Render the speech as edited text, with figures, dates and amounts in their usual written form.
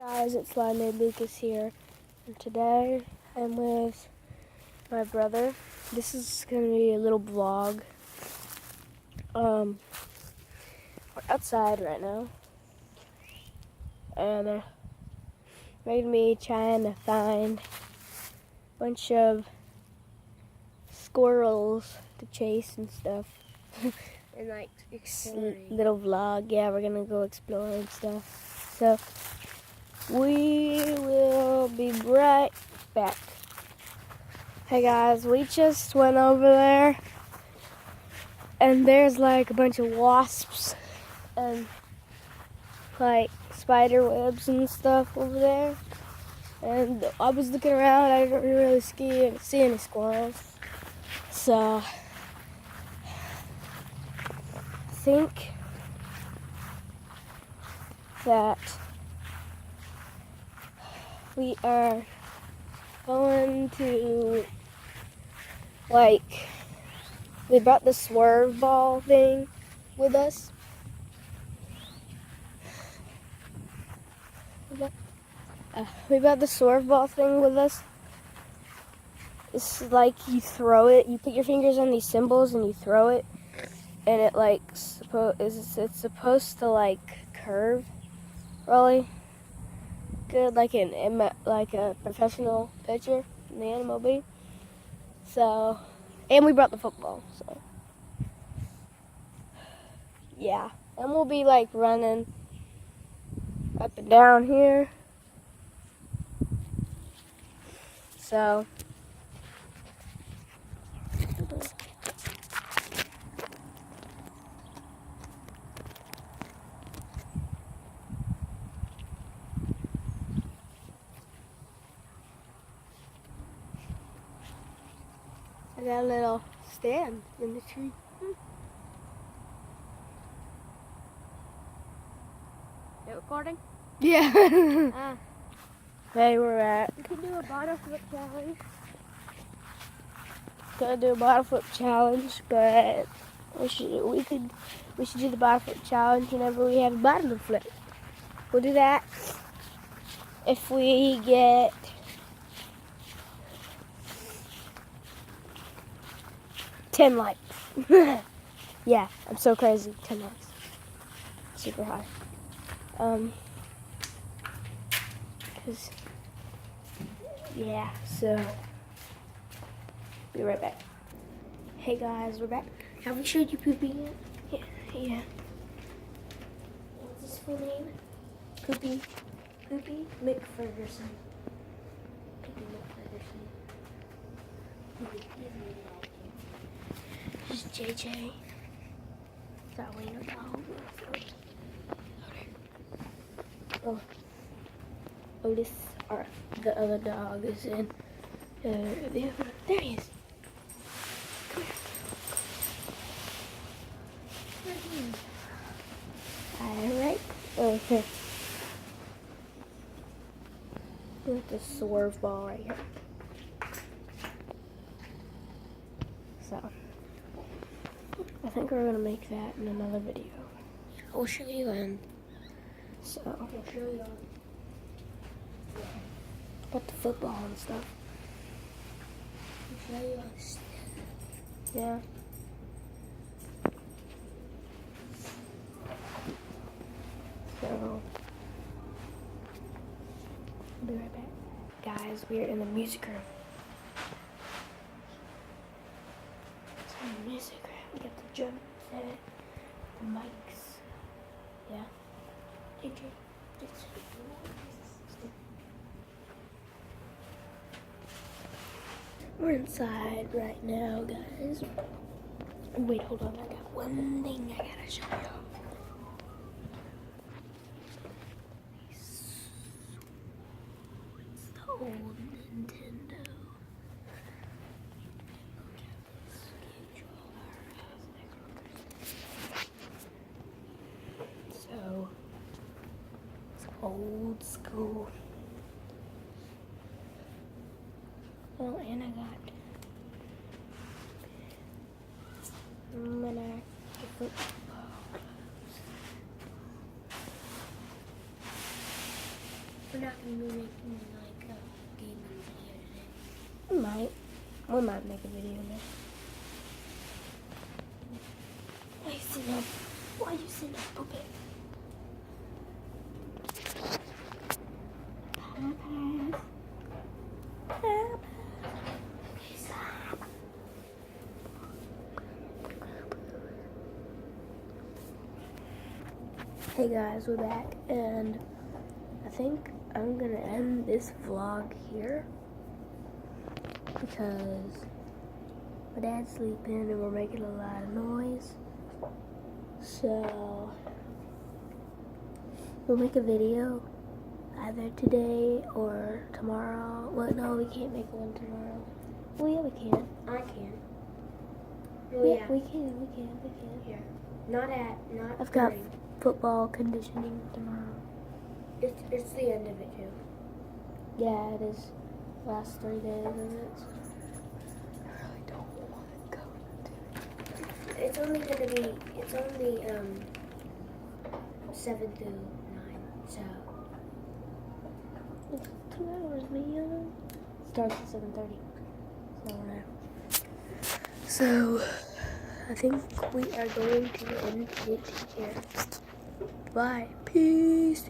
Guys, it's Lionel Lucas here, and today I'm with my brother. This is going to be a little vlog. We're outside right now, and made me trying to find a bunch of squirrels to chase and stuff. And like exploring. Little vlog, yeah, we're going to go explore and stuff. So we will be right back. Hey guys, we just went over there and there's like a bunch of wasps and like spider webs and stuff over there. And I was looking around, I didn't really see any squirrels. So I think that we are going to, we brought the swerve ball thing with us. We brought the swerve ball thing with us. It's like you throw it, you put your fingers on these symbols and you throw it, and it it's supposed to like curve really good, like a professional pitcher in the animal bee. So, and we brought the football. So, yeah, and we'll be like running up and down here. So, I got a little stand in the tree. You recording? Yeah. Hey, we're at. We can do a bottle flip challenge. Gonna do a bottle flip challenge, but we should do the bottle flip challenge whenever we have a bottle to flip. We'll do that if we get 10 likes. Yeah, I'm so crazy. 10 likes. Super high. 'Cause yeah, so be right back. Hey guys, we're back. Have we showed you Poopy yet? Yeah. What's his full name? Poopy McFerguson. This is JJ. Is that Wiener dog? Oh, Otis, the other dog, is in the other. There he is. Come here. Alright. Okay. With the swerve ball right here. So, I think we're gonna make that in another video. I'll show you then. So, I'll show you. put the football and stuff. I'll show you. Yeah. So, I'll be right back. Guys, we're in the music room. It's in the music room. We got the drum set, the mics. Yeah. We're inside right now, guys. Wait, hold on. I got one thing I gotta show you. It's the old Nintendo. Look at this controller. So, it's old school. Oh, and I got We're not gonna be making like a gaming video today. We might. We might make a video today. Why you sitting up? Why you sitting up, pooping? Hey guys, we're back, and I think I'm gonna end this vlog here because my dad's sleeping and we're making a lot of noise. So we'll make a video either today or tomorrow. Well, no, we can't make one tomorrow. Well, yeah, we can. I can. Yeah, we can. Here. Not I've got during. football conditioning tomorrow. It's the end of it too. Yeah, it is. Last 3 days of it. I really don't want to go to it. It's only 7 through 9, so It's 2 hours, man. Starts at 7:30. So I think we are going to end it here. Bye. Peace.